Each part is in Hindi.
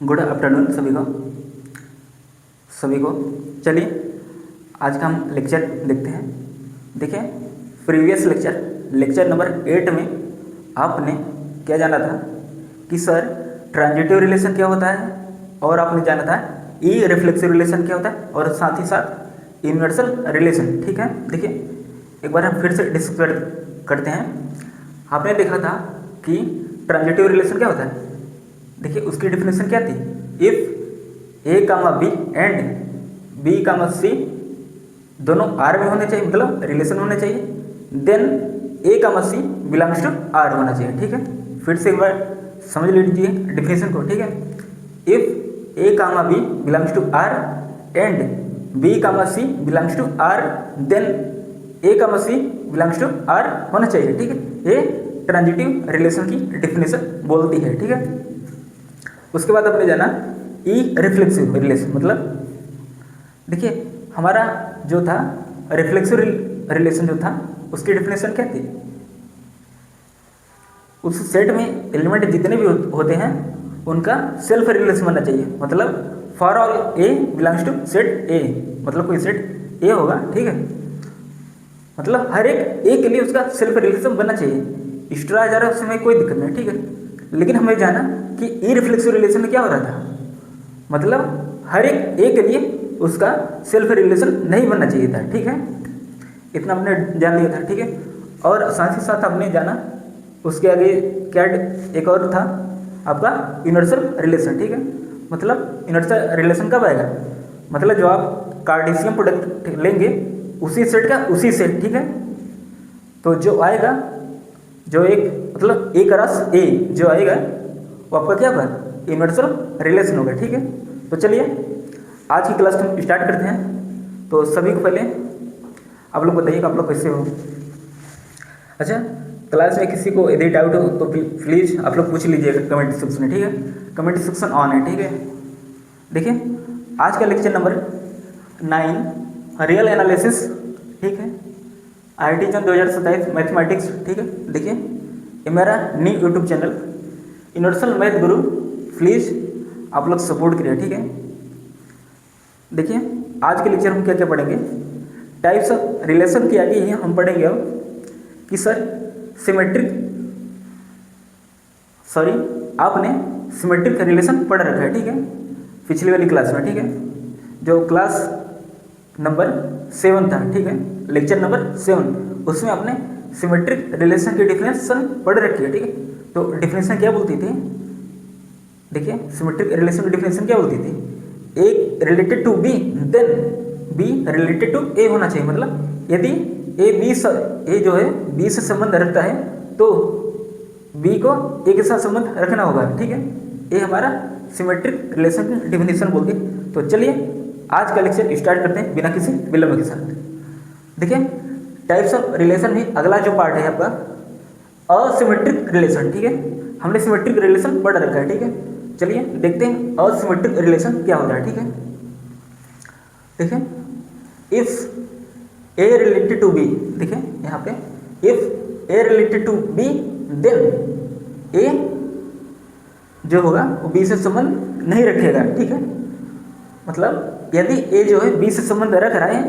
गुड आफ्टरनून सभी को चलिए आज का हम लेक्चर देखते हैं। देखिए प्रीवियस लेक्चर नंबर 8 में आपने क्या जाना था कि सर ट्रांजिटिव रिलेशन क्या होता है, और आपने जाना था ई रिफ्लेक्सिव रिलेशन क्या होता है, और साथ ही साथ यूनिवर्सल रिलेशन। ठीक है, देखिए एक बार हम फिर से डिस्कस करते हैं। आपने देखा था कि ट्रांजिटिव रिलेशन क्या होता है। देखिए उसकी डेफिनेशन क्या थी, if A comma b and B comma c दोनों आर में होने चाहिए, मतलब रिलेशन होने चाहिए, then A comma C belongs to R होना चाहिए। ठीक है, फिर से एक बार समझ लीजिए डेफिनेशन को। ठीक है, if A comma B belongs to R and B comma C belongs to R, then A comma C belongs to R होना चाहिए। ठीक है, ये ट्रांजिटिव रिलेशन की डेफिनेशन बोलती है। ठीक है, उसके बाद अपने जाना ई रिफ्लेक्सिव रिलेशन, मतलब देखिए हमारा जो था रिफ्लेक्सिव रिलेशन जो था उसकी डेफिनेशन क्या थी, उस सेट में एलिमेंट जितने भी होते हैं उनका सेल्फ रिलेशन बनना चाहिए। मतलब for all A belongs to set A, मतलब कोई सेट ए होगा, ठीक है, मतलब हर एक ए के लिए उसका सेल्फ रिलेशन बनना चाहिए। एक्स्ट्रा आ जा रहा है उसमें कोई दिक्कत नहीं। ठीक है, लेकिन हमें जाना कि ई रिफ्लेक्सिव रिलेशन में क्या हो रहा था, मतलब हर एक ए के लिए उसका सेल्फ रिलेशन नहीं बनना चाहिए था। ठीक है, इतना हमने जान लिया था। ठीक है, और साथ ही साथ हमने जाना उसके आगे क्या एक और था आपका यूनिवर्सल रिलेशन। ठीक है, मतलब यूनिवर्सल रिलेशन कब आएगा, मतलब जो आप कार्टेशियन प्रोडक्ट लेंगे उसी सेट का उसी सेट। ठीक है, तो जो आएगा जो एक मतलब ए क्रॉस ए जो आएगा वो आपका क्या होगा, यूनिवर्सल रिलेशन होगा। ठीक है, तो चलिए आज की क्लास हम स्टार्ट करते हैं। तो सभी को पहले आप लोग बताइए कि आप लोग कैसे हो। अच्छा, क्लास में किसी को यदि डाउट हो तो प्लीज़ आप लोग पूछ लीजिएगा कमेंट सेक्शन में। ठीक है, कमेंट सेक्शन ऑन है। ठीक है, देखिए आज का लेक्चर नंबर 9 रियल एनालिसिस। ठीक है, IIT जन 2027 मैथमेटिक्स। ठीक है, देखिए ये मेरा new YouTube channel universal math Guru, please आप लोग सपोर्ट करिए। ठीक है, देखिए आज के लेक्चर हम क्या क्या पढ़ेंगे, टाइप्स ऑफ रिलेशन के आगे ही हम पढ़ेंगे अब कि सर आपने सिमेट्रिक रिलेशन पढ़ रखा है। ठीक है, पिछली वाली क्लास में। ठीक है, जो क्लास नंबर 7 था। ठीक है, लेक्चर नंबर 7 उसमें आपने सिमेट्रिक रिलेशन की डेफिनेशन पढ़ रखी है। ठीक है, तो डेफिनेशन क्या बोलती थी, देखिए सिमेट्रिक रिलेशन की डेफिनेशन क्या बोलती थी, a related to B then b related to a होना चाहिए। मतलब यदि ए जो है बी से संबंध रखता है तो बी को ए के साथ संबंध रखना होगा। ठीक है, ये हमारा सिमेट्रिक रिलेशन की डेफिनेशन बोलती है। तो चलिए आज का लेक्चर स्टार्ट करते हैं बिना किसी विलंब के साथ। देखिए टाइप्स ऑफ रिलेशन में अगला जो पार्ट है आपका असिमेट्रिक रिलेशन। ठीक है, हमने सिमेट्रिक रिलेशन पढ़ रखा है। ठीक है, चलिए देखते हैं असिमेट्रिक रिलेशन क्या होता है। ठीक है, देखिए if A related to b, देखिए यहाँ पे if A related to B then a जो होगा वो बी से संबंध नहीं रखेगा। ठीक है, मतलब यदि ए जो है बी से संबंध रख रहा है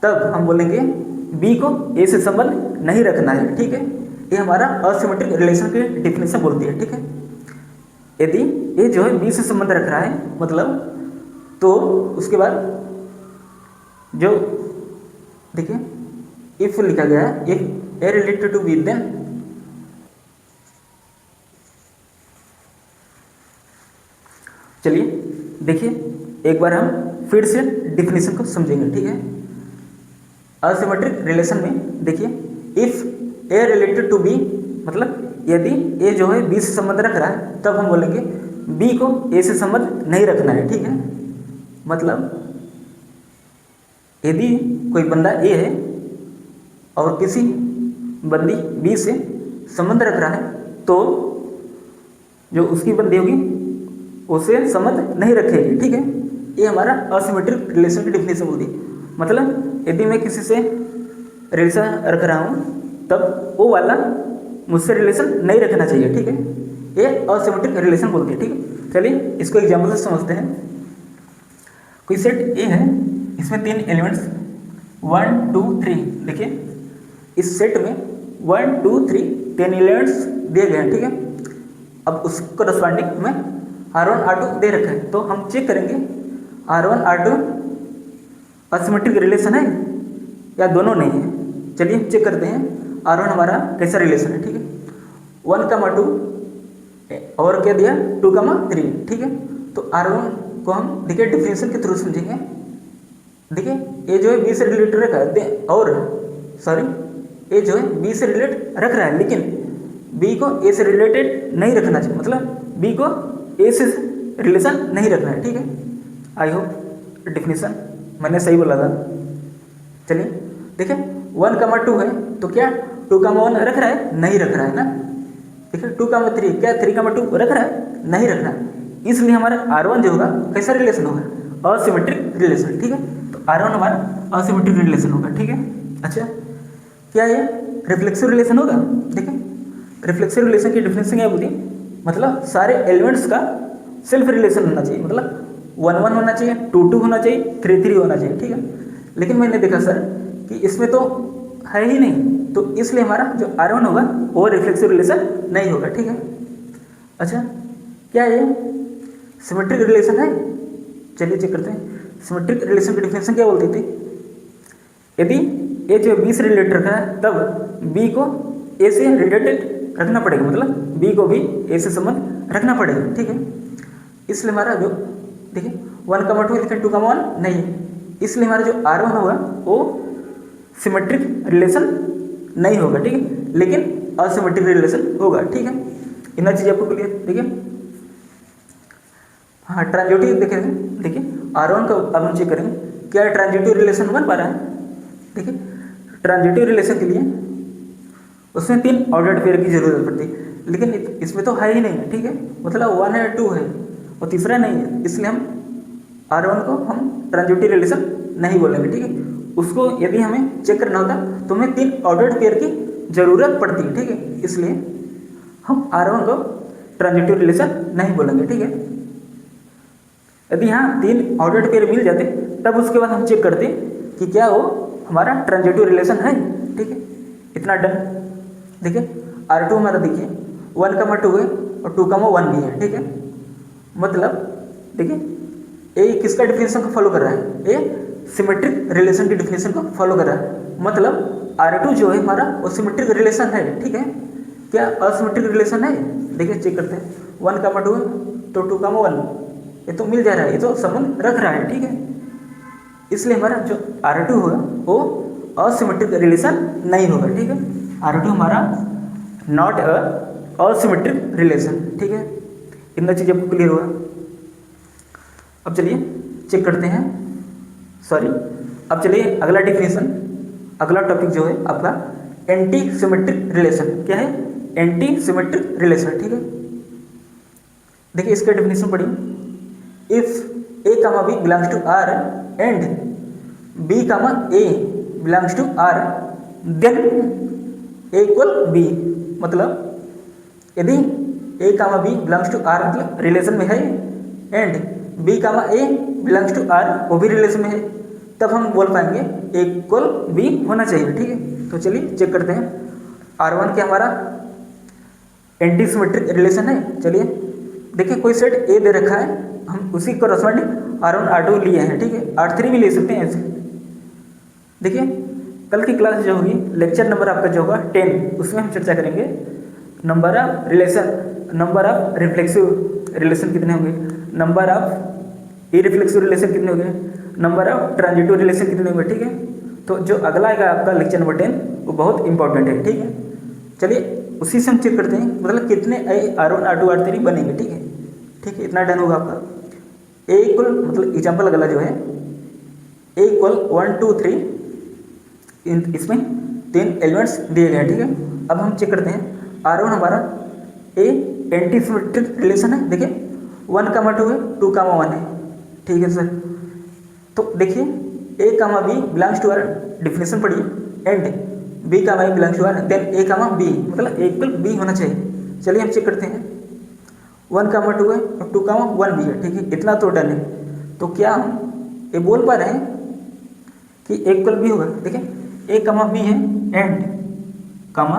तब हम बोलेंगे बी को ए से संबंध नहीं रखना है। ठीक है, ये हमारा असिमेट्रिक रिलेशन की डेफिनेशन बोलती है। ठीक है, यदि ए जो है बी से संबंध रख रहा है मतलब, तो उसके बाद जो देखिए इफ लिखा गया है, if A related to B then चलिए देखिए एक बार हम फिर से डेफिनेशन को समझेंगे। ठीक है, असिमेट्रिक रिलेशन में देखिए if A related to B, मतलब यदि ए जो है बी से संबंध रख रहा है तब हम बोलेंगे बी को ए से संबंध नहीं रखना है। ठीक है, मतलब यदि कोई बंदा ए है और किसी बंदी बी से संबंध रख रहा है तो जो उसकी बंदी होगी उसे संबंध नहीं रखेगी। ठीक है, ये हमारा असिमेट्रिक रिलेशन की डेफिनेशन होती है। मतलब यदि मैं किसी से रिलेशन रख रहा हूँ तब वो वाला मुझसे रिलेशन नहीं रखना चाहिए। ठीक है, ये असिमेट्रिक रिलेशन बोलते हैं। ठीक है, चलिए इसको एग्जाम्पल से समझते हैं। कोई सेट ए है, इसमें 3 एलिमेंट्स 1 2 3, देखिए इस सेट में 1 2 3 3 एलिमेंट्स दिए गए हैं। ठीक है, अब उसको करस्पॉन्डिंग में R1 R2 दे रखा है, तो हम चेक करेंगे R1 R2 असिमेट्रिक रिलेशन है या दोनों नहीं है। चलिए चेक करते हैं R1 हमारा कैसा रिलेशन है। ठीक है, 1, 2 और क्या दिया 2, 3। ठीक है, तो R1 को हम देखिए डिफरेंशियल के थ्रू समझेंगे। देखिए ये जो है बी से रिलेटेड रखा है, और सॉरी ये जो है बी से रिलेट रख रहा है, लेकिन बी को ए से रिलेटेड नहीं रखना चाहिए, मतलब बी को ए से रिलेशन नहीं रखना है। ठीक है, आई होप डिफिनेशन मैंने सही बोला था। चलिए देखिए 1, 2 है, तो क्या 2, 1 रख रहा है, नहीं रख रहा है ना। देखिए 2, 3 क्या 3, 2 रख रहा है, नहीं रख रहा है, इसलिए हमारा R1 जो होगा कैसा रिलेशन होगा, असिमेट्रिक रिलेशन। ठीक है, तो R1 हमारा असिमेट्रिक रिलेशन होगा। ठीक है, अच्छा क्या ये रिफ्लेक्सिव रिलेशन होगा। देखिए रिफ्लेक्सिव रिलेशन की डिफिनेशन क्या बोलती है, मतलब सारे एलिमेंट्स का सेल्फ रिलेशन होना चाहिए, मतलब 1 1 होना चाहिए, 2 2 होना चाहिए, 3 3 होना चाहिए। ठीक है, लेकिन मैंने देखा सर कि इसमें तो है ही नहीं, तो इसलिए हमारा जो R1 होगा वो रिफ्लेक्सिव रिलेशन नहीं होगा। ठीक है, अच्छा क्या ये सिमेट्रिक रिलेशन है। चलिए चेक करते हैं सिमेट्रिक रिलेशन की डिफिनेशन क्या बोलती थी। यदि ए जो बी से रिलेटेड रखा है, तब बी को ए से रिलेटेड रखना पड़ेगा, मतलब बी को भी ए से संबंध रखना पड़ेगा। ठीक है, इसलिए हमारा जो देखिए 1, 2 लेकिन 2, 1 नहीं है, इसलिए हमारा जो R1 होगा वो सिमेट्रिक रिलेशन नहीं होगा। ठीक है, लेकिन असिमेट्रिक रिलेशन होगा। ठीक है, इतना चीज़ आपको क्लियर। देखिए हाँ ट्रांजिटिव देखेंगे, देखिए R1 का अब हम चेक करेंगे क्या ट्रांजिटिव रिलेशन बन पा रहा है। देखिए ट्रांजिटिव रिलेशन के लिए उसमें 3 ऑर्डर्ड पेयर की जरूरत पड़ती है, लेकिन इसमें तो है ही नहीं। ठीक है, मतलब 1 है 2 है और तीसरा नहीं है, इसलिए हम R1 को हम ट्रांजिटिव रिलेशन नहीं बोलेंगे। ठीक है, उसको यदि हमें चेक करना होता तो हमें 3 ऑर्डर्ड पेयर की जरूरत पड़ती है। ठीक है, इसलिए हम R1 को ट्रांजिटिव रिलेशन नहीं बोलेंगे। ठीक है, यदि यहाँ 3 ऑर्डर्ड पेयर मिल जाते तब उसके बाद हम चेक करते कि क्या वो हमारा ट्रांजिटिव रिलेशन है। ठीक है, इतना डन। देखिए R2 हमारा देखिए 1, 2 है और 2, 1 भी है। ठीक है, मतलब देखिए ए किसका डिफिनेशन को फॉलो कर रहा है, ए सिमेट्रिक रिलेशन की डिफिनेशन को फॉलो कर रहा है, मतलब R2 जो है हमारा वो सिमेट्रिक रिलेशन है। ठीक है, क्या असिमेट्रिक रिलेशन है। देखिए चेक करते हैं 1, 2 है तो 2, 1 ये तो मिल जा रहा है, ये तो संबंध रख रहा है। ठीक है, इसलिए हमारा जो R2 होगा वो असिमेट्रिक रिलेशन नहीं होगा। ठीक है, R2 हमारा नॉट असिमेट्रिक रिलेशन। ठीक है, इतना चीज़ आपको क्लियर हुआ। अब चलिए चेक करते हैं, सॉरी अब चलिए अगला डिफिनेशन, अगला टॉपिक जो है आपका एंटी सिमेट्रिक रिलेशन। क्या है, एंटी सिमेट्रिक रिलेशन। ठीक है, देखिए इसका डिफिनेशन पढ़िए। If A, B belongs to R and B, A belongs to R, then A equal B, मतलब यदि A, B belongs to R मतलब रिलेशन में है and B, A belongs to R वो भी रिलेशन में है, तब हम बोल पाएंगे A equal B होना चाहिए। ठीक है, तो चलिए चेक करते हैं R1 क्या हमारा एंटी सिमेट्रिक रिलेशन है। चलिए देखिए कोई सेट A दे रखा है, हम उसी को करस्पॉन्डिंग R1 R2 लिए हैं। ठीक है, R3 भी ले सकते हैं ऐसे। देखिए कल की क्लास जो होगी, लेक्चर नंबर आपका जो होगा 10, उसमें हम चर्चा करेंगे number of relation, number of reflexive relation कितने होंगे, नंबर ऑफ इरिफ्लेक्सिव रिलेशन कितने होंगे, नंबर ऑफ ट्रांजिटिव रिलेशन कितने होंगे। ठीक है, तो जो अगला आएगा आपका लेक्चर नंबर 10 वो बहुत इंपॉर्टेंट है। ठीक है, चलिए उसी से हम चेक करते हैं मतलब कितने R1 R2 R3 बनेंगे। ठीक है, ठीक है, इतना डन होगा आपका। A इक्वल मतलब एग्जाम्पल अगला जो है A इक्वल 1 2 3, इसमें 3 एलिमेंट्स दिए गए हैं। ठीक है, अब हम चेक करते हैं R1 हमारा A एंटी सिमेट्रिक रिलेशन है। देखिए 1, 2 है, 2, 1 है। ठीक है सर, तो देखिए A, B belongs to R, definition पढ़िए and B, A belongs to R, then A, B मतलब A इक्वल B होना चाहिए। चलिए हम चेक करते हैं 1, 2 है और 2, 1 भी है, ठीक है, इतना तो डन है। तो क्या हम ये बोल पा रहे हैं कि A इक्वल बी होगा? देखिए A, B है एंड कमा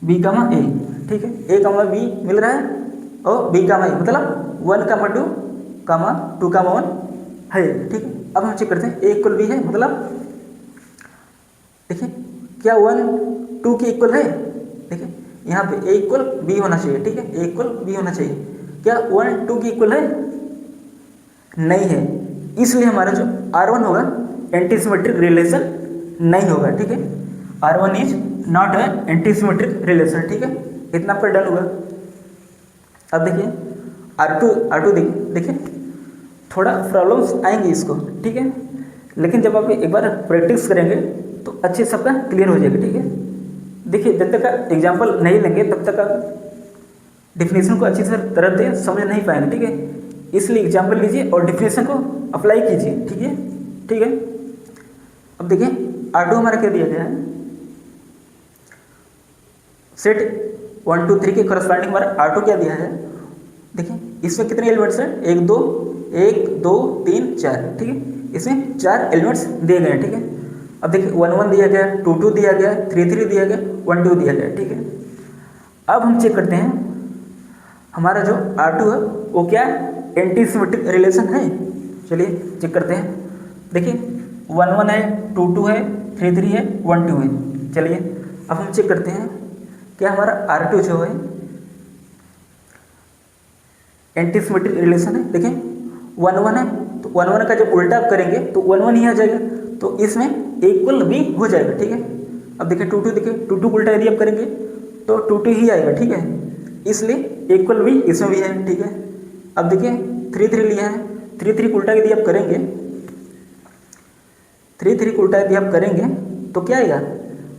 B, A, ठीक है, A, B मिल रहा है और B, A मतलब 1, 2, 2, 1 है, ठीक है। अब हम चेक करते हैं A इक्वल B है, मतलब देखिए क्या 1, 2 के इक्वल है? देखिए यहाँ पे A इक्वल B होना चाहिए, ठीक है, A इक्वल B होना चाहिए। क्या 1, 2 के इक्वल है? नहीं है, इसलिए हमारा जो R1 होगा एंटी सिमेट्रिक रिलेशन नहीं होगा, ठीक है। R1 is not a anti symmetric relation, ठीक है, इतना पर डन हुआ। अब देखिए R2 देखिए थोड़ा प्रॉब्लम्स आएंगे इसको, ठीक है, लेकिन जब आप एक बार प्रैक्टिस करेंगे तो अच्छे सबका क्लियर हो जाएगा, ठीक है। देखिए जब तक आप एग्जाम्पल नहीं लेंगे तब तक आप डिफिनेशन को अच्छी तरह से समझ नहीं पाएंगे, ठीक है। इसलिए एग्जाम्पल लीजिए और डिफिनेशन को अप्लाई कीजिए, ठीक है, ठीक है। अब देखिए R2 हमारा क्या दिया गया है, सेट 1, 2, 3 के करस्पॉन्डिंग हमारा R2 क्या दिया है? देखिए इसमें कितने एलिमेंट्स हैं? 1, 2, 3, 4, ठीक है, इसमें 4 एलिमेंट्स दिए गए हैं, ठीक है। अब देखिए 1, 1 दिया गया, 2, 2 दिया गया, 3, 3 दिया गया, 1, 2 दिया गया, ठीक है। अब हम चेक करते हैं हमारा जो R2 है वो क्या एंटी सिमेट्रिक रिलेशन है। चलिए चेक करते हैं। देखिए 1, 1 है, 2, 2 है, 3, 3 है, 1, 2 है। चलिए अब हम चेक करते हैं क्या हमारा R2 जो है एंटी सिमेट्रिक रिलेशन है। देखिए 1, 1 है तो 1, 1 का जब उल्टा आप करेंगे तो 1, 1 ही आ जाएगा, तो इसमें A इक्वल B हो जाएगा, ठीक है। अब देखिए 2, 2 देखिए 2, 2 उल्टा यदि आप करेंगे तो 2, 2 ही आएगा, ठीक है, इसलिए A इक्वल B इसमें भी है, ठीक है। अब देखिए 3, 3 लिया है, 3, 3 उल्टा यदि आप करेंगे, 3, 3 उल्टा यदि आप करेंगे तो क्या आएगा?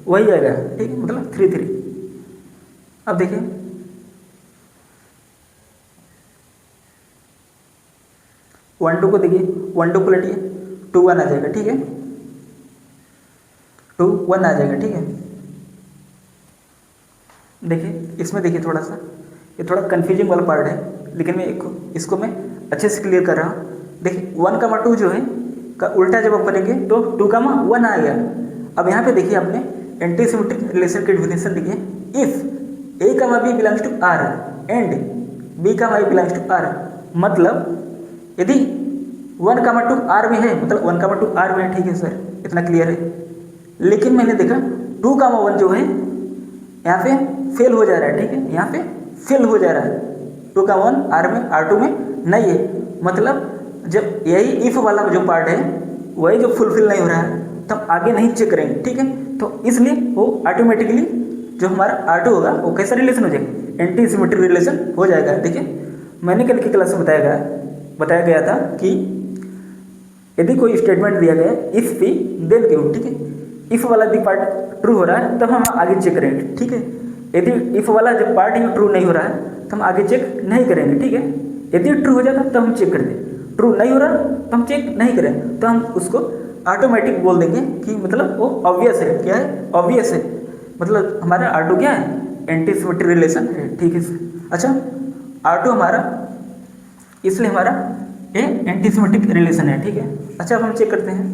वही आएगा, ठीक है, मतलब 3, 3। अब देखिए 1, 2 को देखिए 1, 2 को लटिए 2, 1 आ जाएगा, ठीक है, 2, 1 आ जाएगा, ठीक है। देखिए इसमें देखिए थोड़ा सा ये थोड़ा कंफ्यूजिंग वाला पार्ट है, लेकिन मैं इसको मैं अच्छे से क्लियर कर रहा हूँ। देखिए 1, 2 जो है का उल्टा जब आप करेंगे तो 2, 1 आ गया। अब यहाँ पे देखिए आपने एंटी सिमेट्रिक रिलेशन की डेफिनेशन देखिए, if A, B belongs to R and B, I belongs to R, मतलब यदि 1, 2 R में है, मतलब 1, 2 R में है, ठीक है सर, इतना क्लियर है। लेकिन मैंने देखा 2, 1 जो है यहाँ पे फेल हो जा रहा है, ठीक है, यहाँ पे फेल हो जा रहा है, 2, 1 R में R2 में नहीं है, मतलब जब यही इफ वाला जो पार्ट है वही जो फुलफिल नहीं हो रहा है तो हम आगे नहीं चेक करेंगे, ठीक है। तो इसलिए वो ऑटोमेटिकली जो हमारा R2 होगा वो कैसा रिलेशन हो जाएगा? एंटी सिमेट्रिक रिलेशन हो जाएगा। देखिए मैंने कल की क्लास में बताया गया था कि यदि कोई स्टेटमेंट दिया गया इफ पी देन क्यू, ठीक है, इफ वाला यदि पार्ट ट्रू हो रहा है तब हम आगे चेक करेंगे, ठीक है। यदि इफ वाला जब पार्ट ही ट्रू नहीं हो रहा है तो हम आगे चेक नहीं करेंगे, ठीक है। यदि ट्रू हो जाता तो हम चेक कर दें, ट्रू नहीं हो रहा तो हम चेक नहीं करें, तो हम उसको ऑटोमेटिक बोल देंगे कि मतलब वो ऑब्वियस है। क्या है? ऑब्वियस है, मतलब हमारा R2 क्या है? एंटी सिमेट्रिक रिलेशन है, ठीक है। अच्छा R2 हमारा इसलिए हमारा ए एंटी सिमेट्रिक रिलेशन है, ठीक है। अच्छा अब हम चेक करते हैं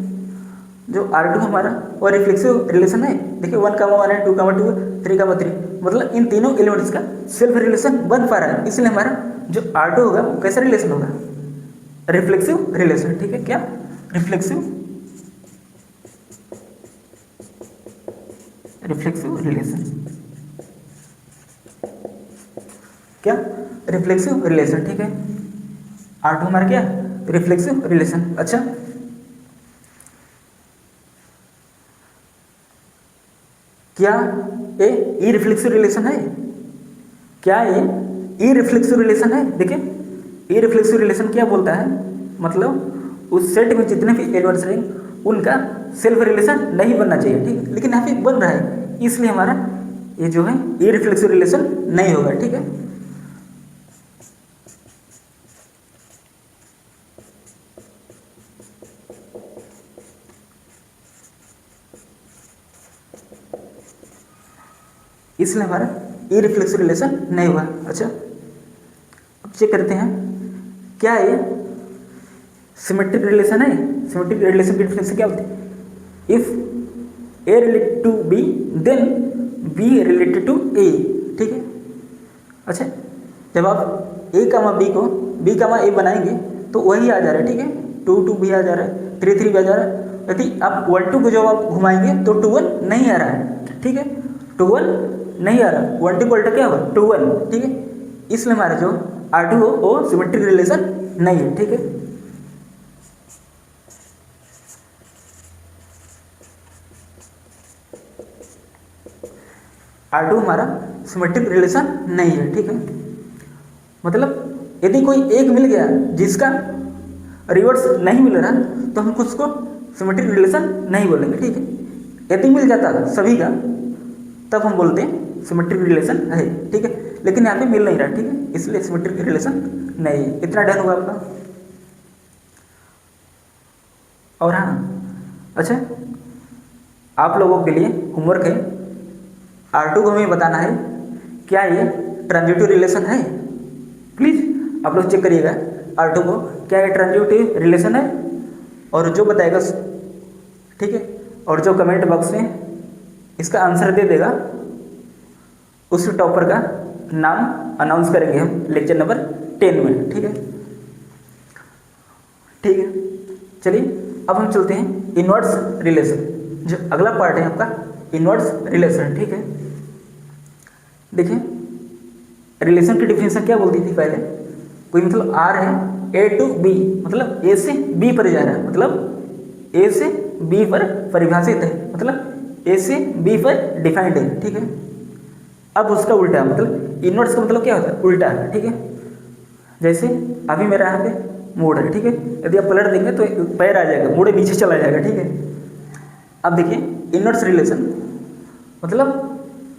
जो R2 हमारा और रिफ्लेक्सिव रिलेशन है। देखिए 1, 1 है, 2, 2 है, 3, 3, मतलब इन तीनों एलिमेंट्स का सेल्फ रिलेशन बन पा रहा है, इसलिए हमारा जो R2 होगा वो कैसा रिलेशन होगा? रिफ्लेक्सिव रिलेशन, ठीक है। क्या? रिफ्लेक्सिव रिलेशन, क्या? रिफ्लेक्सिव रिलेशन, ठीक है। R2 हमारा क्या? Reflexive relation. अच्छा क्या ये ई रिफ्लेक्सिव रिलेशन है? क्या ये ई रिफ्लेक्सिव रिलेशन है? देखिए ई रिफ्लेक्सिव रिलेशन क्या बोलता है, मतलब उस सेट में जितने भी एलिमेंट्स रहेंगे उनका सेल्फ रिलेशन नहीं बनना चाहिए, ठीक है, लेकिन यहाँ पे बन रहा है, इसलिए हमारा ये जो है ई रिफ्लेक्सिव रिलेशन नहीं होगा, ठीक है। इसलिए हमारा ई रिफ्लेक्सिव रिलेशन नहीं हुआ। अच्छा चेक करते हैं क्या ये सिमेट्रिक रिलेशन है। सिमेट्रिक रिलेशन की डिफिनेशन क्या होती है? If A related to B then b related to a. ठीक है, अच्छा जब आप ए कामा बी को बी कामा ए बनाएंगे तो वही आ जा रहा है। ठीक है, 2 2 भी आ जा रहा है, 3 3 भी आ जा रहा है। यदि आप 1 2 को जब आप घुमाएंगे तो 2 1 नहीं आ रहा है। ठीक है, 2 1 नहीं आ रहा, 1 2 को उल्टा क्या होगा 2 1। ठीक है, इसलिए हमारा जो R2 हो वो सिमेट्रिक रिलेशन नहीं है। ठीक है, R2 हमारा सिमेट्रिक रिलेशन नहीं है। ठीक है, मतलब यदि कोई एक मिल गया जिसका रिवर्स नहीं मिल रहा तो हम उसको सिमेट्रिक रिलेशन नहीं बोलेंगे। ठीक है, यदि मिल जाता सभी का तब हम बोलते हैं सिमेट्रिक रिलेशन है। ठीक है, लेकिन यहाँ पे मिल नहीं रहा। ठीक है, इसलिए सिमेट्रिक रिलेशन नहीं है। इतना डन हुआ आपका। और हाँ, अच्छा आप लोगों के लिए होमवर्क है, R2 को हमें बताना है क्या ये ट्रांजिटिव रिलेशन है। प्लीज़ आप लोग चेक करिएगा R2 को क्या ये ट्रांजिटिव रिलेशन है, और जो बताएगा, ठीक है, और जो कमेंट बॉक्स में इसका आंसर दे देगा उस टॉपर का नाम अनाउंस करेंगे हम लेक्चर नंबर 10 में। ठीक है, ठीक है, चलिए अब हम चलते हैं इनवर्स रिलेशन। जो अगला पार्ट है आपका इनवर्स रिलेशन। ठीक है, देखिए रिलेशन की डिफिनेशन क्या बोलती थी पहले, कोई मतलब R है A टू B, मतलब A से B पर जा रहा है, मतलब A से B पर परिभाषित है, मतलब A से B पर डिफाइंड है। ठीक है, अब उसका उल्टा मतलब इनवर्स का मतलब क्या होता है, उल्टा है। ठीक है, जैसे अभी मेरा यहाँ पे मोड़ है। ठीक है, यदि आप पलट देंगे तो पैर आ जाएगा, मोड़ नीचे चला जाएगा। ठीक है, अब देखिए इनवर्स रिलेशन मतलब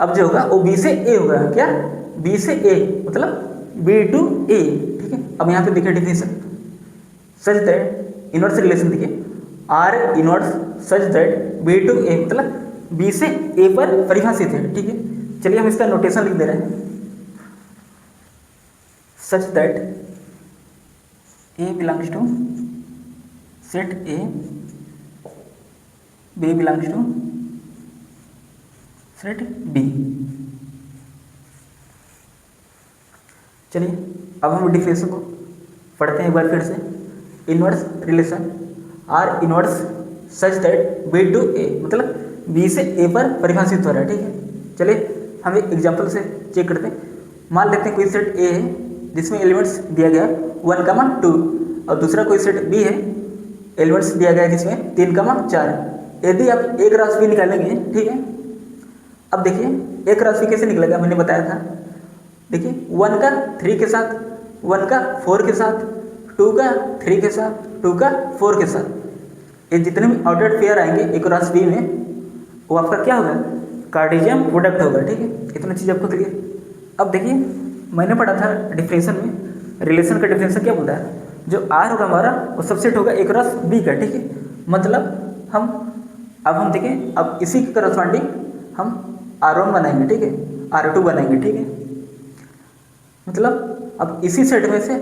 अब जो होगा वो B से A होगा। क्या, B से A मतलब B टू A। ठीक है, अब यहाँ पे देखिए definition such that inverse relation देखिए R inverse such that B to A मतलब B से A पर परिभाषित है। ठीक है, चलिए हम इसका नोटेशन लिख दे रहे हैं। Such that A belongs to set A, B belongs to set B। चलिए अब हम डिफिनेशन को पढ़ते हैं एक बार फिर से। Inverse relation R inverse such that B to A मतलब B से A पर परिभाषित हो रहा है। ठीक है, चलिए हम एक एग्जांपल से चेक करते हैं। मान लेते हैं कोई सेट A है जिसमें एलिमेंट्स दिया गया 1, 2 और दूसरा कोई सेट B है, एलिमेंट्स दिया गया है जिसमें 3, 4। यदि आप एक राशि भी निकालेंगे, ठीक है, अब देखिए एक राशि कैसे निकलेगा, मैंने बताया था। देखिए 1 का 3 के साथ, 1 का 4 के साथ, 2 का 3 के साथ, 2 का 4 के साथ, ये जितने भी आउटवर्ड पेयर आएंगे एक राशि B में वो आपका क्या होगा, कार्टेशियन प्रोडक्ट होगा। ठीक है, इतना चीज़ आपको क्लियर। अब देखिए मैंने पढ़ा था डिफिनेशन में, रिलेशन का डिफिनेशन क्या बोलता है, जो R होगा हमारा वो सबसेट होगा एक रस B का। ठीक है, मतलब हम देखें, अब इसी के करस्पॉन्डिंग हम R1 बनाएंगे। ठीक है, R2 बनाएंगे। ठीक है, मतलब अब इसी सेट में से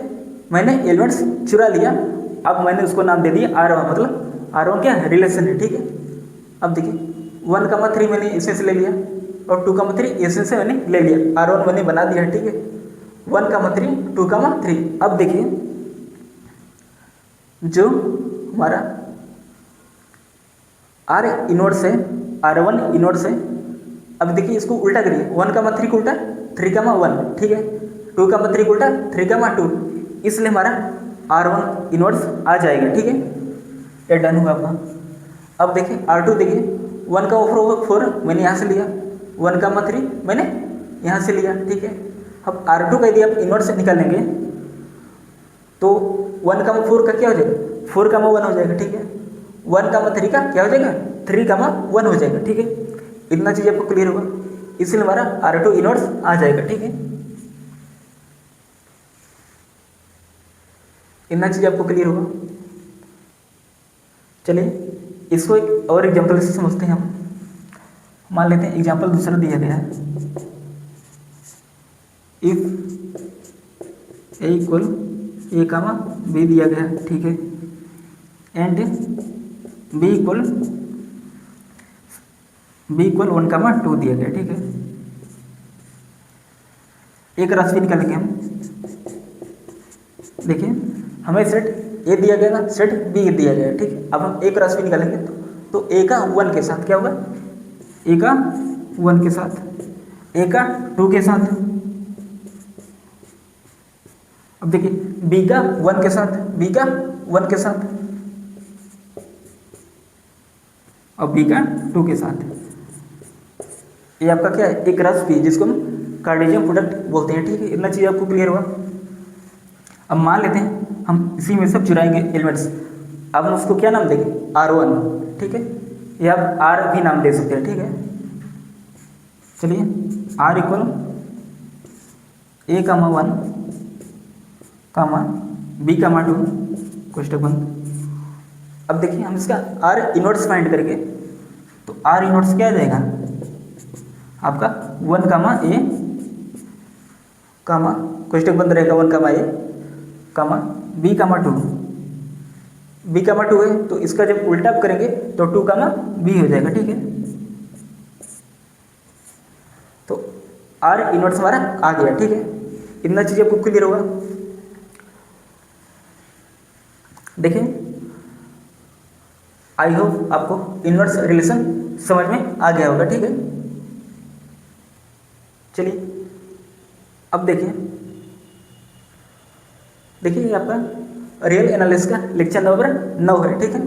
मैंने एलिमेंट्स चुरा लिया, अब मैंने उसको नाम दे दिया R1, मतलब R1 क्या है, रिलेशन है। ठीक है, अब देखिए 1, 3 मैंने इसमें से ले लिया और 2, 3 इसमें से मैंने ले लिया, R1 मैंने बना दिया। ठीक है, 1, 3, 2, 3। अब देखिए जो हमारा R इनवर्स है, R1 इनवर्स है। अब देखिए इसको उल्टा करिए, 1, 3 को उल्टा 3, 1। ठीक है, 2, 3 को उल्टा 3, 2, इसलिए हमारा R1 इनवर्स आ जाएगा। ठीक है, ये डन हुआ आपका। अब देखिए R2 देखिए 1 का ओवर 4 मैंने यहाँ से लिया, 1, 3 मैंने यहाँ से लिया। ठीक है, अब R2 का यदि आप इनवर्स निकालेंगे तो 1, 4 का क्या हो जाएगा, 4, 1 हो जाएगा। ठीक है, 1, 3 का क्या हो जाएगा, 3, 1 हो जाएगा। ठीक है, इतना चीज़ आपको क्लियर होगा, इसलिए हमारा R2 इनवर्स आ जाएगा। ठीक है, इतना चीज़ आपको क्लियर होगा। चलिए इसको एक और एग्जाम्पल से समझते हैं हम। मान लेते हैं एग्जाम्पल दूसरा दिया गया है, if A equal A comma B दिया गया, ठीक है, एंड बी इक्वल 1,2 दिया गया, ठीक है। एक राशि निकालेंगे हम, देखिए हमें सेट ए दिया गया ना, सेट बी दिया गया, ठीक है। अब हम एक राशि निकालेंगे तो ए का 1 के साथ क्या होगा, ए का 1 के साथ, ए का 2 के साथ, अब देखिए बी का 1 के साथ, बी का 1 के साथ और बी का 2 के साथ। ये आपका क्या है, एक रस पी जिसको हम कार्टेशियन प्रोडक्ट बोलते हैं, ठीक है। इतना चीज़ आपको क्लियर हुआ। अब मान लेते हैं हम इसी में सब चुराएंगे एलिमेंट्स, अब हम उसको क्या नाम देंगे, R1, ठीक है, या आप R भी नाम दे सकते हैं, ठीक है। चलिए R इक्वल A, 1, B, 2 कोष्टक बंद। अब देखिए हम इसका R इनवर्स फाइंड करेंगे तो R इनवर्स क्या आ जाएगा आपका 1, A, कोष्टक बंद रहेगा 1, A, B, 2, B, 2 है तो इसका जब उल्टा आप करेंगे तो 2, B हो जाएगा, ठीक है। तो R इनवर्स हमारा आ गया, ठीक है। इतना चीज़ आपको क्लियर होगा। देखिए आई होप आपको इनवर्स रिलेशन समझ में आ गया होगा, ठीक है। चलिए अब देखिए ये आपका रियल एनालिसिस का लेक्चर नंबर 9 है, ठीक है।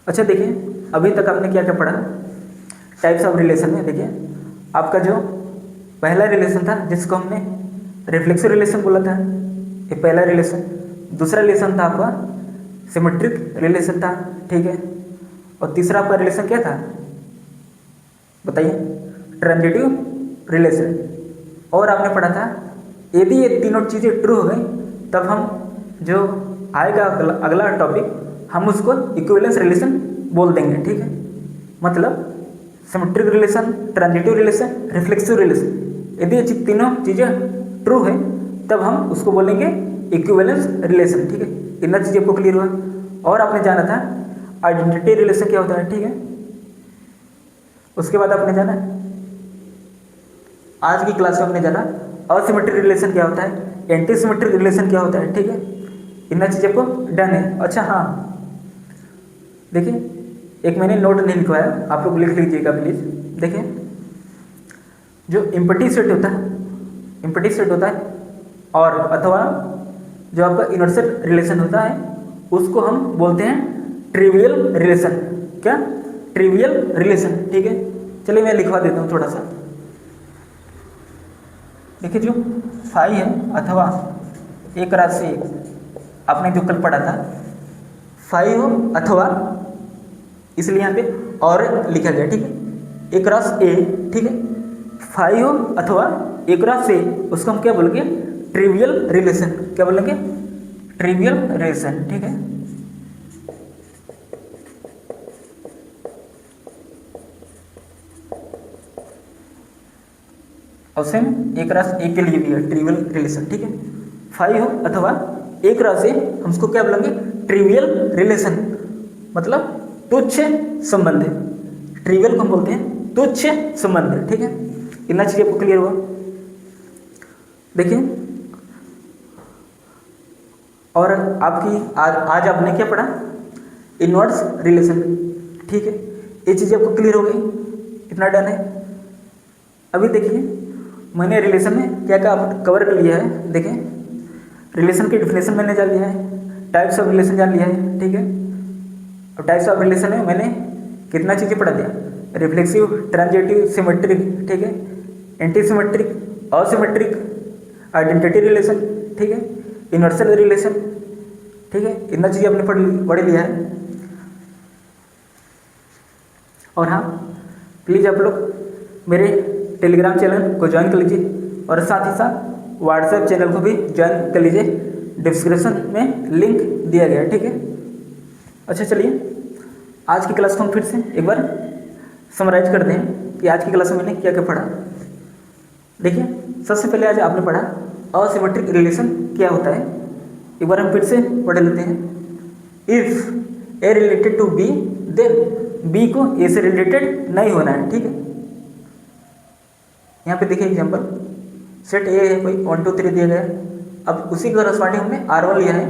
अच्छा देखिए अभी तक आपने क्या क्या पढ़ा टाइप्स ऑफ रिलेशन में। देखिए आपका जो पहला रिलेशन था जिसको हमने रिफ्लेक्सिव रिलेशन बोला था, ये पहला रिलेशन। दूसरा रिलेशन था आपका सिमेट्रिक रिलेशन था, ठीक है। और तीसरा आपका रिलेशन क्या था बताइए, ट्रांजिटिव रिलेशन। और आपने पढ़ा था यदि ये तीनों चीज़ें ट्रू हो गई तब हम जो आएगा अगला टॉपिक हम उसको इक्विवेलेंस रिलेशन बोल देंगे, ठीक है। मतलब symmetric relation, transitive relation, reflexive relation, यदि ये तीनों चीज़ें ट्रू है तब हम उसको बोलेंगे इक्विवेलेंस रिलेशन, ठीक है। इतना चीज़ आपको क्लियर हुआ। और आपने जाना था आइडेंटिटी रिलेशन क्या होता है, ठीक है। उसके बाद आपने जाना आज की क्लास में आपने जाना असिमेट्रिक रिलेशन क्या होता है, एंटी सिमेट्रिक रिलेशन क्या होता है, ठीक है। इतना चीज़ आपको डन है। अच्छा हाँ देखिए एक मैंने नोट नहीं लिखवाया, आप लोग लिख लीजिएगा प्लीज़। देखिए जो इम्पटी सेट होता है और अथवा जो आपका यूनिवर्सल रिलेशन होता है उसको हम बोलते हैं ट्रिवियल रिलेशन। क्या, ट्रिवियल रिलेशन, ठीक है। चलिए मैं लिखवा देता हूँ थोड़ा सा। देखिए जो फाई है अथवा एक राशि आपने जो कल पढ़ा था फाई हो अथवा, इसलिए यहाँ पे और लिखा गया, ठीक है। एक राशि ए, ठीक है, फाई हो अथवा एक राशि ए, उसको हम क्या बोलेंगे, ट्रिवियल रिलेशन। क्या बोलेंगे, ट्रिवियल रिलेशन, ठीक है। और सेम एक राशि ए के लिए भी है ट्रिवियल रिलेशन, ठीक है। फाई हो अथवा एक राशि हम उसको क्या बोलेंगे, ट्रिवियल रिलेशन, मतलब तुच्छ संबंध। ट्रिवियल को हम बोलते हैं तुच्छ संबंध, ठीक है। इतना चीज़ आपको क्लियर हुआ। देखिए और आपकी आज आपने क्या पढ़ा, इनवर्स रिलेशन, ठीक है। ये चीज़ आपको क्लियर हो गई, इतना डन है। अभी देखिए मैंने रिलेशन में क्या क्या कवर कर लिया है। देखिए रिलेशन की डिफिनेशन मैंने जान लिया है, टाइप्स ऑफ रिलेशन जान लिया है, ठीक है। और टाइप्स ऑफ रिलेशन में मैंने कितना चीज़ें पढ़ा दिया, रिफ्लेक्सिव, ट्रांजिटिव, सिमेट्रिक, ठीक है, anti symmetric, asymmetric, identity relation, ठीक है, यूनिवर्सल रिलेशन, ठीक है। इतना चीज़ें आपने पढ़ लिया है। और हाँ प्लीज़ आप लोग मेरे टेलीग्राम चैनल को ज्वाइन कर लीजिए और साथ ही साथ व्हाट्सएप चैनल को भी ज्वाइन कर लीजिए, डिस्क्रिप्शन में लिंक दिया गया है, ठीक है। अच्छा चलिए आज की क्लास को हम फिर से एक बार समराइज करते हैं कि आज की क्लास में मैंने क्या क्या पढ़ा। देखिए सबसे पहले आज आपने पढ़ा असिमेट्रिक रिलेशन क्या होता है एक बार हम फिर से पढ़ लेते हैं। If A related to B then B को ए से रिलेटेड नहीं होना है, ठीक है। यहाँ पे देखिए एग्जांपल, सेट ए है कोई 1 2 3 दिया गया है। अब उसी के करस्पॉन्डिंग हमने R1 लिया है,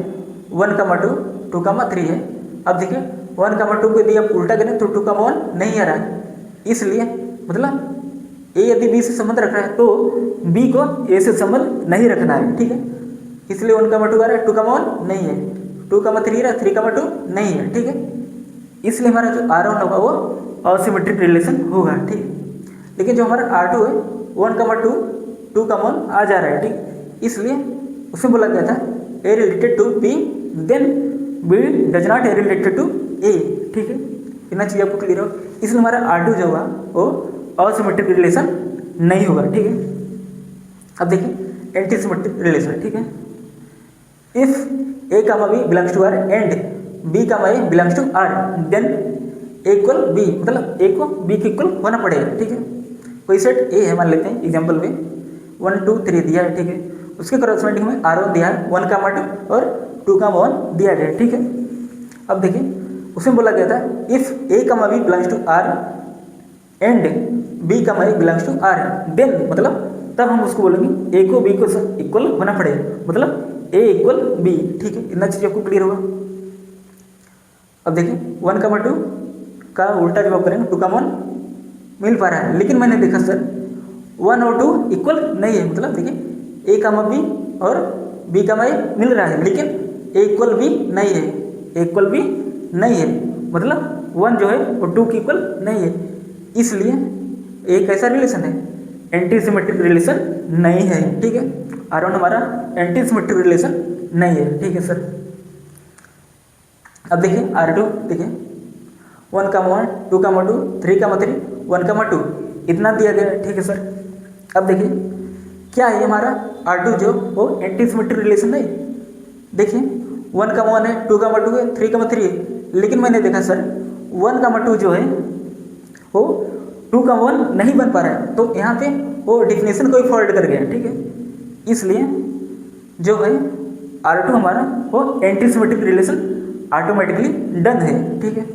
1, 2, 2, 3 है। अब देखिए 1, 2 को यदि आप उल्टा करें तो 2, 1 नहीं आ रहा है, इसलिए मतलब ए यदि बी से संबंध रख रहा है तो बी को ए से संबंध नहीं रखना है, ठीक है। इसलिए 1, 2 आ रहा है, 2, 1 नहीं है, 2, 3 रहा है, 3, 2 नहीं है, ठीक है। इसलिए हमारा जो R1 होगा वो असिमेट्रिक रिलेशन होगा, ठीक है। लेकिन जो हमारा R2 है 1, 2, 2, 1 आ जा रहा है, ठीक। इसलिए उसमें बोला गया था a related to B then b does not a related to a, ठीक है। इतना चीज़ आपको क्लियर हो। इसलिए हमारा R2 जो होगा वो असिमेट्रिक रिलेशन नहीं होगा, ठीक है। अब देखिए एंटी सिमेट्रिक रिलेशन, ठीक है। If A comma B belongs to R and B comma A belongs to R then A equal B, मतलब ए को बी के इक्वल होना पड़ेगा, ठीक है। कोई सेट ए है मान लेते हैं एग्जांपल में 1 2 3 दिया है, ठीक है। उसके करस्पॉन्डिंग में R1 दिया है 1, 2 और 2, 1 दिया गया है, ठीक है। अब देखिए उसमें बोला गया था if A comma B belongs to R and B comma A belongs to R then, मतलब तब हम उसको बोलेंगे ए को बी को इक्वल होना पड़ेगा, मतलब ए इक्वल बी, ठीक है। इतना चीज़ आपको क्लियर होगा। अब देखिए 1, 2 का उल्टा जवाब करेंगे 2, 1 मिल पा रहा है, लेकिन मैंने देखा सर 1 और 2 इक्वल नहीं है, मतलब देखिए ए कामा बी और बी कामा ए मिल रहा है, लेकिन ए इक्वल बी नहीं है, ए इक्वल बी नहीं है, मतलब 1 जो है वो 2 की इक्वल नहीं है। इसलिए ए कैसा रिलेशन है, एंटी सिमेट्रिक रिलेशन नहीं है, ठीक है। R1 हमारा एंटी सिमेट्रिक रिलेशन नहीं है, ठीक है सर। अब देखिए R2 देखिए 1, 1, 2, 2, 3, 3, 1, 2 इतना दिया गया है, ठीक है सर। अब देखिए क्या है हमारा R2 जो वो एंटी सिमेट्रिक रिलेशन नहीं, देखिए 1, 1 है, 2, 2 है, 3, 3 है, लेकिन मैंने देखा सर 1, 2 जो है वो 2, 1 नहीं बन पा रहा है, तो यहाँ पे वो डिफिनेशन को ही फॉल्ट कर गया, ठीक है। इसलिए जो है R2 हमारा वो anti symmetric relation automatically done है, ठीक है।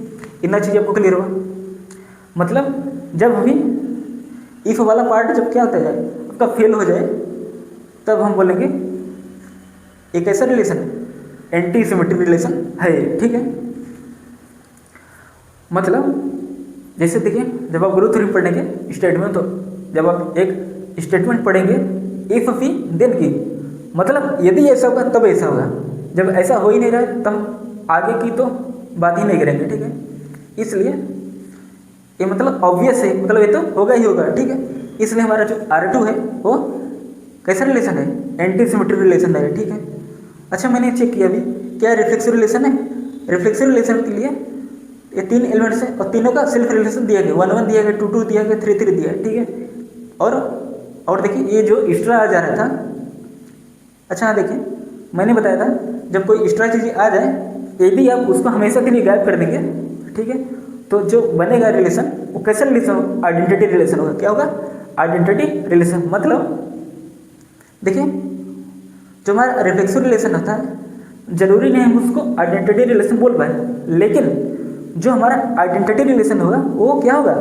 इतना चीज़ आपको क्लियर होगा। मतलब जब भी इफ वाला पार्ट जब क्या होता है आपका फेल हो जाए तब हम बोलेंगे एक ऐसा रिलेशन है एंटी सिमेट्रिक रिलेशन है, ठीक है। मतलब जैसे देखिए जब आप ग्रुप थ्योरी पढ़ेंगे स्टेटमेंट, तो जब आप एक स्टेटमेंट पढ़ेंगे इफ पी देन की, मतलब यदि ऐसा होगा तब ऐसा होगा, जब ऐसा हो ही नहीं रहा है तब आगे की तो बात ही नहीं करेंगे, ठीक है। इसलिए ये मतलब ऑब्वियस है, मतलब ये तो होगा ही होगा, ठीक है। इसलिए हमारा जो R2 है वो कैसा रिलेशन है, एंटी सिमेट्रिक रिलेशन है, ठीक है। अच्छा मैंने चेक किया अभी क्या रिफ्लेक्सिव रिलेशन है। रिफ्लेक्सिव रिलेशन के लिए ये 3 एलिमेंट्स है और तीनों का सेल्फ रिलेशन दिया गया, 1, 1 दिया गया, 2, 2 दिया गया, 3, 3 दिया है, ठीक है। और देखिए ये जो एक्स्ट्रा आ जा रहा था, अच्छा हाँ देखिए मैंने बताया था जब कोई एक्स्ट्रा चीज़ आ जाए यदि आप उसको हमेशा के लिए गायब कर देंगे, ठीक है, तो जो बनेगा रिलेशन वो कैसा रिलेशन होगा, आइडेंटिटी रिलेशन होगा। क्या होगा, आइडेंटिटी रिलेशन। मतलब देखिए जो हमारा रिफ्लेक्सिव रिलेशन होता है जरूरी नहीं हम उसको आइडेंटिटी रिलेशन बोल पाए, लेकिन जो हमारा आइडेंटिटी रिलेशन होगा वो क्या होगा,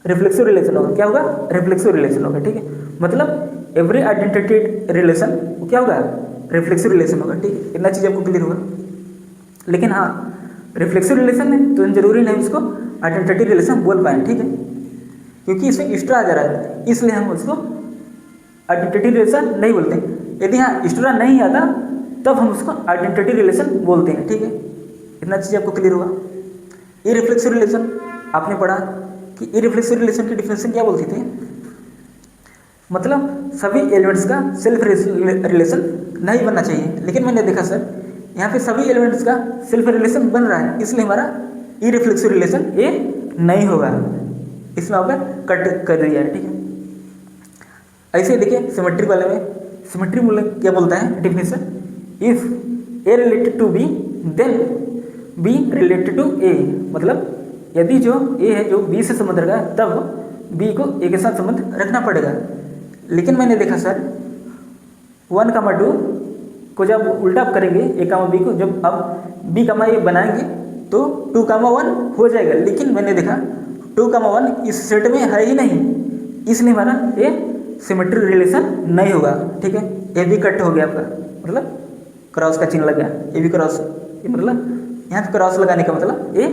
रिफ्लेक्सिव रिलेशन होगा। क्या होगा, रिफ्लेक्सिव रिलेशन होगा, ठीक है। मतलब एवरी आइडेंटिटी रिलेशन वो क्या होगा, रिफ्लेक्सिव रिलेशन होगा, ठीक है। इतना चीज़ आपको क्लियर होगा। लेकिन हाँ रिफ्लेक्सिव रिलेशन है तो जरूरी नहीं उसको आइडेंटिटी रिलेशन बोल पाए, ठीक है, क्योंकि इसमें एक्स्ट्रा आ जा रहा है, इसलिए हम उसको आइडेंटिटी रिलेशन नहीं बोलते। यदि हाँ एक्स्ट्रा नहीं आता तब हम उसको आइडेंटिटी रिलेशन बोलते हैं, ठीक है। इतना चीज़ आपको क्लियर होगा। इररिफ्लेक्सिव रिलेशन आपने पढ़ा कि इररिफ्लेक्सिव रिलेशन की डिफिनेशन क्या बोलती थी, मतलब सभी एलिमेंट्स का सेल्फ रिलेशन नहीं बनना चाहिए। लेकिन मैंने देखा सर यहाँ पे सभी एलिमेंट्स का सेल्फ रिलेशन बन रहा है, इसलिए हमारा इररिफ्लेक्सिव रिलेशन ये नहीं होगा, इसमें आपने कट कर दिया है, ठीक है। ऐसे देखिए सिमेट्रिक वाले में, सिमेट्रिक में क्या बोलता है definition, if A related to B then b related to a, मतलब यदि जो ए है जो बी से संबंध रखा है तब बी को ए के साथ संबंध रखना पड़ेगा। लेकिन मैंने देखा सर 1, 2 को जब उल्टा आप करेंगे ए कामा बी को, जब आप बी कामा ए बनाएंगे तो 2, 1 हो जाएगा। लेकिन मैंने देखा 2, 1 इस सेट में है ही नहीं, इसलिए हमारा ये सिमेट्री रिलेशन नहीं होगा। ठीक है, ए भी कट हो गया आपका, मतलब क्रॉस का चिन्ह लग गया, ए भी क्रॉस, ये मतलब यहाँ पे क्रॉस लगाने का मतलब ये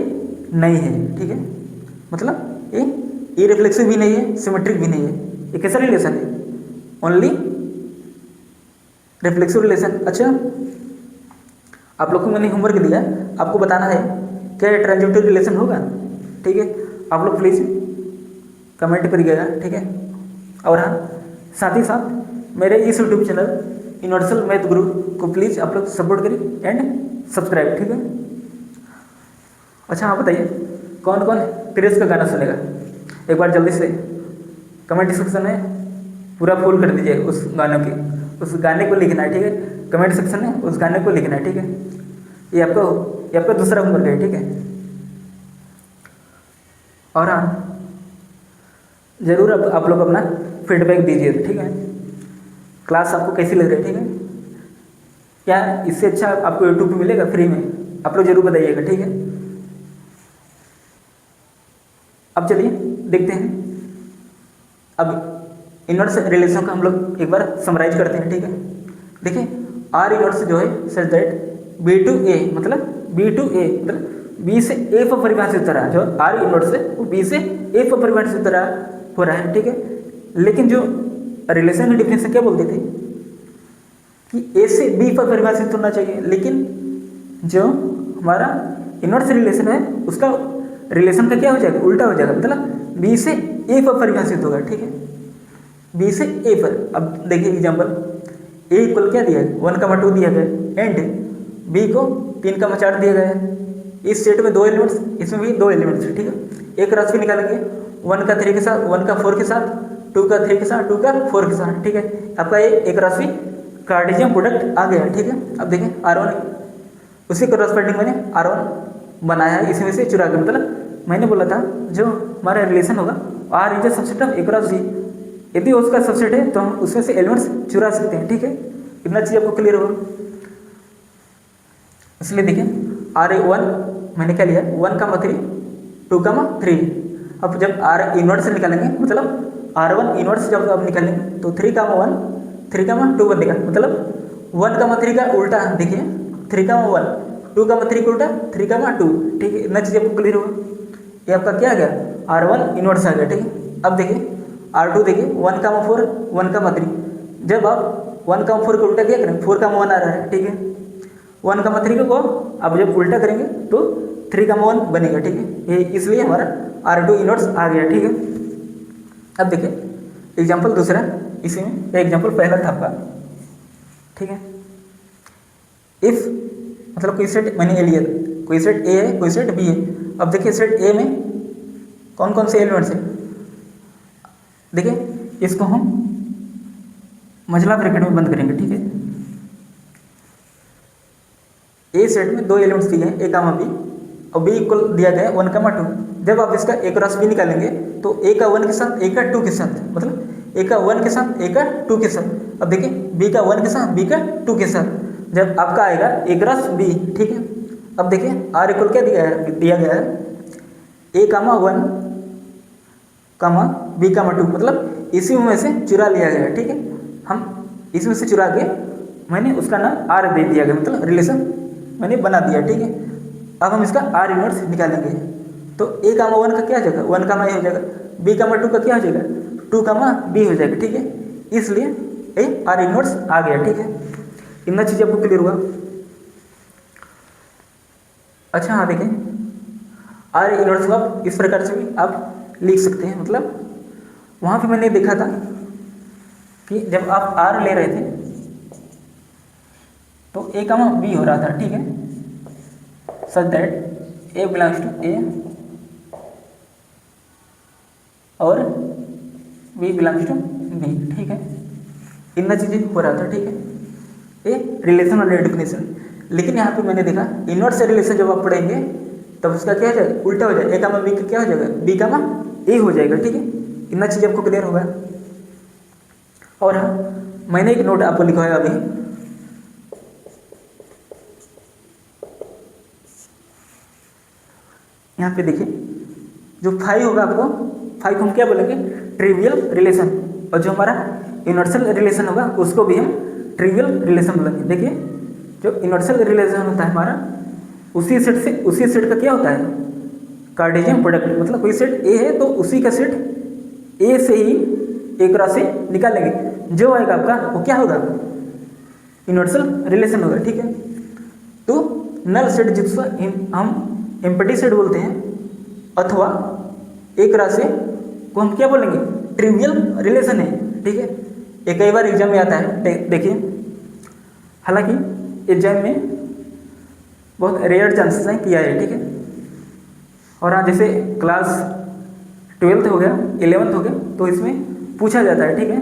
नहीं है। ठीक है, मतलब ये रिफ्लेक्सिव भी नहीं है, सिमेट्रिक भी नहीं है। ये कैसा रिलेशन है? Only reflexive relation. अच्छा, आप लोग को मैंने होमवर्क दिया, आपको बताना है क्या ये ट्रांजिटिव रिलेशन होगा। ठीक है, आप लोग प्लीज़ कमेंट करिएगा। ठीक है, और हाँ, साथ ही साथ मेरे इस यूट्यूब चैनल यूनिवर्सल मैथ गुरु को प्लीज़ आप लोग सपोर्ट करिए एंड सब्सक्राइब। ठीक है, अच्छा आप बताइए कौन कौन क्रेज का गाना सुनेगा? एक बार जल्दी से कमेंट सेक्शन में पूरा फुल कर दीजिए उस गाने की, उस गाने को लिखना है। ठीक है, कमेंट सेक्शन में उस गाने को लिखना है। ठीक है, ये आपका दूसरा होमवर्क है। ठीक है, और हाँ, ज़रूर आप लोग अपना फीडबैक दीजिए। ठीक है, क्लास आपको कैसी लग रही है? ठीक है, क्या इससे अच्छा आपको यूट्यूब पे मिलेगा फ्री में? आप लोग जरूर बताइएगा। ठीक है, अब चलिए देखते हैं, अब इनवर्स रिलेशन का हम लोग एक बार समराइज करते हैं। ठीक है, देखिए आर इनवर्स जो है such that B to a मतलब बी से ए पर परिभाषित हो रहा है। जो आर इनवर्स है वो बी से ए पर परिभाषित हो रहा है। ठीक है, लेकिन जो रिलेशन की डिफिनेशन क्या बोलते थे कि ए से बी पर परिभाषित होना चाहिए, लेकिन जो हमारा इनवर्स रिलेशन है उसका रिलेशन का क्या हो जाएगा? उल्टा हो जाएगा, मतलब बी से ए पर परिभाषित होगा। ठीक है, बी से ए पर। अब देखिए एग्जांपल, ए इक्वल क्या दिया है? 1, 2 दिया गया एंड बी को 3, 4 दिया गया है। इस सेट में 2 एलिमेंट्स, इसमें भी 2 एलिमेंट्स। ठीक है, एक राशि भी निकालेंगे 1 का 3 के साथ, 1 का 4 के साथ, 2 का 3 के साथ, 2 का 4 के साथ। ठीक है, आपका ये एक राशि कार्टेशियन प्रोडक्ट आ गया। ठीक है, अब देखें R1 उसी करस्पॉन्डिंग मैंने R1 बनाया है, इसमें से चुरा के, मतलब मैंने बोला था जो हमारा रिलेशन होगा R is a subset of A cross B. यदि उसका सबसेट है तो हम उसमें से एलिमेंट्स चुरा सकते हैं। ठीक है, इतना चीज़ आपको क्लियर होगा। इसलिए देखिए R1 मैंने क्या लिया? 1, 3, 2, 3। अब जब R इनवर्स से निकालेंगे, मतलब R1 इनवर्स जब आप निकालेंगे तो 3, 1, 3, 2 बनेगा, मतलब 1, 3 का उल्टा देखिए 3, 1, 2, 3 का उल्टा 3, 2। ठीक है, इतना चीज़ आपको क्लियर होगा। ये आपका क्या आ गया? R1 इनवर्स आ गया। ठीक है, अब देखिए R2 देखिए 1, 4, 1, 3। जब आप 1, 4 को उल्टा क्या करेंगे? 4, 1 आ रहा है। ठीक है, 1, 3 को अब जब उल्टा करेंगे तो 3, 1 बनेगा। ठीक है, ये इसलिए हमारा R2 इनवर्स आ गया। ठीक है, अब देखिए एग्जाम्पल दूसरा, इसी में एग्जाम्पल पहला था आपका। ठीक है, इफ मतलब कोई सेट मैंने ए लिया, कोई सेट ए है, कोई सेट बी है। अब देखिए सेट ए में कौन कौन से एलिमेंट्स हैं? देखिए इसको हम मझला ब्रैकेट में बंद करेंगे। ठीक है, ए सेट में 2 एलिमेंट्स दिए हैं, ए कामा बी, और बी इक्वल दिया गया है 1, 2। जब आप इसका ए क्रॉस बी निकालेंगे तो ए का 1 के साथ, ए का 2 के साथ, मतलब ए का 1 के साथ, ए का 2 के साथ। अब देखिए बी का 1 के साथ, बी का 2 के साथ, जब आपका आएगा ए क्रॉस बी। ठीक है, अब देखिए आर इक्वल क्या दिया गया है? ए कामा 1 कामा बी कामा 2, मतलब इसी में से चुरा लिया गया है। ठीक है, हम इसमें से चुरा के मैंने उसका नाम आर दे दिया गया, मतलब रिलेशन मैंने बना दिया। ठीक है, अब हम इसका आर इनवर्स निकालेंगे तो ए कामा 1 का क्या हो जाएगा? 1, ए हो जाएगा, बी कामा 2 का क्या हो जाएगा? 2, बी हो जाएगा। ठीक है, इसलिए ए आर इनवर्स आ गया। ठीक है, इतना चीज़ आपको क्लियर हुआ। अच्छा हाँ, देखें आर इनवर्स को आप इस प्रकार से भी आप लिख सकते हैं, मतलब वहाँ पे मैंने देखा था कि जब आप आर ले रहे थे तो ए कामा बी हो रहा था। ठीक है, such that a belongs to a और बी बिलोंग्स टू बी। ठीक है, इतना चीज़ें हो रहा था। ठीक है, ये रिलेशन और डेफिनेशन। लेकिन यहाँ पे मैंने देखा इनवर्स रिलेशन जब आप पढ़ेंगे तब उसका क्या हो जाएगा? उल्टा हो जाएगा, ए कामा बी का क्या हो जाएगा? बी कामा ए हो जाएगा। ठीक है, इतना चीज़ आपको क्लियर होगा। और हाँ, मैंने एक नोट आपको लिखवाया अभी, यहाँ पे देखिए, जो फाई होगा आपको, फाई को हम क्या बोलेंगे, ट्रिवियल रिलेशन, और जो हमारा यूनिवर्सल रिलेशन होगा उसको भी हम ट्रिवियल रिलेशन बोलेंगे। देखिए जो यूनिवर्सल रिलेशन होता है हमारा, उसी सेट का क्या होता है, कार्टेशियन प्रोडक्ट, मतलब कोई सेट ए है तो उसी का सेट ए से ही एक क्रॉस से निकालेंगे, जो आएगा आपका वो क्या होगा, यूनिवर्सल रिलेशन होगा। ठीक है, तो नल सेट जिसको हम एम्प्टी सेट बोलते हैं, अथवा एक राशि को हम क्या बोलेंगे, ट्रिवियल रिलेशन है। ठीक है, ये कई बार एग्जाम में आता है, देखिए, हालांकि एग्जाम में बहुत रेयर चांसेस हैं कि आए। ठीक है, और हाँ जैसे क्लास 12th हो गया, 11th हो गया, तो इसमें पूछा जाता है, ठीक है,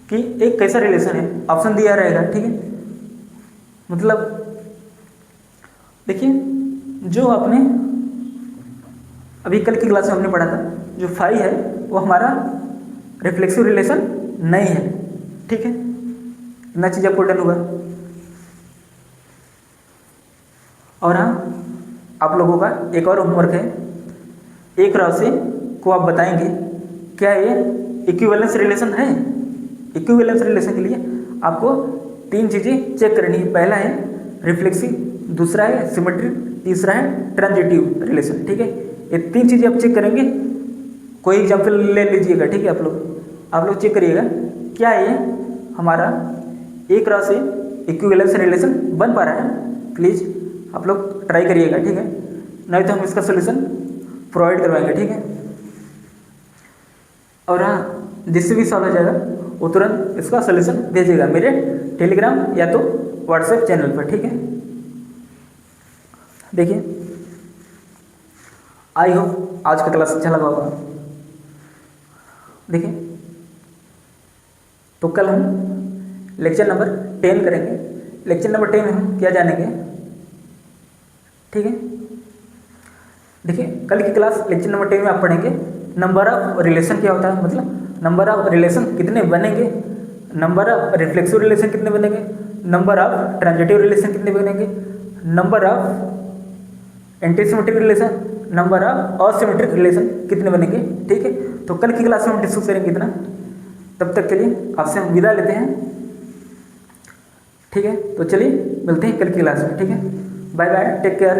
कि एक कैसा रिलेशन है, ऑप्शन दिया रहेगा। ठीक है, मतलब देखिए जो आपने अभी कल की क्लास में हमने पढ़ा था, जो फाई है वो हमारा रिफ्लेक्सिव रिलेशन नहीं है। ठीक है, इतना चीज़ आपको डन हुआ। और हाँ, आप लोगों का एक और होमवर्क है, एक राशि को आप बताएंगे क्या ये इक्विवेलेंस रिलेशन है। इक्विवेलेंस रिलेशन के लिए आपको 3 चीज़ें चेक करनी है। पहला है रिफ्लेक्सिव, दूसरा है सिमेट्रिक, तीसरा है ट्रांजिटिव रिलेशन। ठीक है, ये 3 चीज़ें आप चेक करेंगे। कोई एग्जाम्पल ले लीजिएगा, ठीक है, आप लोग चेक करिएगा क्या ये हमारा एक राशि इक्विवेलेंस रिलेशन बन पा रहा है। प्लीज़ आप लोग ट्राई करिएगा, ठीक है, नहीं तो हम इसका सोल्यूशन प्रोवाइड करवाएंगे। ठीक है, और हाँ, जिससे भी सॉल्व हो जाएगा वो तुरंत इसका सोल्यूशन भेजिएगा मेरे टेलीग्राम या तो व्हाट्सएप चैनल पर। ठीक है, देखिए, आई होप आज का क्लास अच्छा लगा होगा। देखिए, तो कल हम लेक्चर नंबर 10 करेंगे। लेक्चर नंबर 10 में हम क्या जानेंगे, ठीक है, देखिए, कल की क्लास लेक्चर नंबर 10 में आप पढ़ेंगे नंबर ऑफ रिलेशन क्या होता है, मतलब नंबर ऑफ रिलेशन कितने बनेंगे, नंबर ऑफ रिफ्लेक्सिव रिलेशन कितने बनेंगे, नंबर ऑफ ट्रांजिटिव रिलेशन कितने बनेंगे, number of antisymmetric relation, number of asymmetric relation कितने बनेंगे। ठीक है, तो कल की क्लास में हम डिस्कस करेंगे इतना। तब तक के लिए आपसे हम विदा लेते हैं। ठीक है, तो चलिए मिलते हैं कल की क्लास में। ठीक है, बाय बाय, टेक केयर।